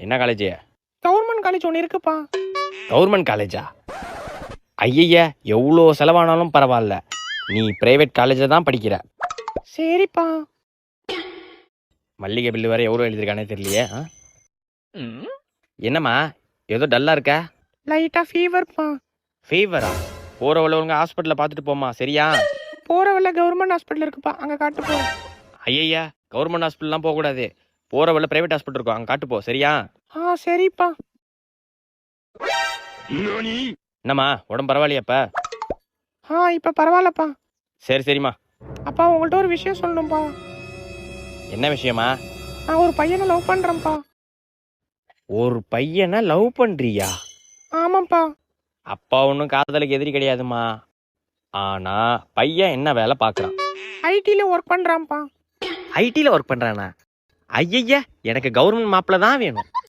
என்ன college? Government college ஒன்று இருக்குப்பா. கவர்மெண்ட் காலேஜா? ஐயய்யா, எவ்வளோ செலவானாலும் பரவாயில்ல, நீ பிரைவேட் காலேஜில் தான் படிக்கிற. சரிப்பா. மல்லிகை பில்லு வேற எவ்வளோ எழுதியிருக்கானே தெரியலையே. என்னம்மா ஏதோ டல்லா இருக்க? லைட்டாக ஃபீவர்ப்பா. ஃபீவரா? போகிற உள்ளவங்க ஹாஸ்பிட்டலில் பார்த்துட்டு போமா, சரியா? போகிற வழில கவர்மெண்ட் ஹாஸ்பிட்டல் இருக்குப்பா, அங்கே காட்டு போ. ஐயய்யா, கவர்மெண்ட் ஹாஸ்பிட்டல்லாம் போகக்கூடாது. போகிற வழில பிரைவேட் ஹாஸ்பிட்டல் இருக்கும், அங்கே காட்டு போ, சரியா? சரிப்பா. என்னம்மா உடம்பு பரவாயில்லையாப்பா? இப்போ பரவாயில்லப்பா. சரி சரிம்மா. அப்பா உங்கள்கிட்ட ஒரு விஷயம் சொல்லணும்ப்பா. என்ன விஷயமா? நான் ஒரு பையனை லவ் பண்ணுறேன்ப்பா. ஒரு பையனை லவ் பண்ணுறியா? ஆமாப்பா. அப்பா ஒன்றும் காதலுக்கு எதிரி கிடையாதுமா. ஆனா பையன் என்ன வேலை பார்க்குறான்? ஐடியில் ஒர்க் பண்ணுறான்ப்பா. ஐடியில் ஒர்க் பண்ணுறானா? ஐயய்யா, எனக்கு கவர்மெண்ட் மாப்பிள்ள தான் வேணும்.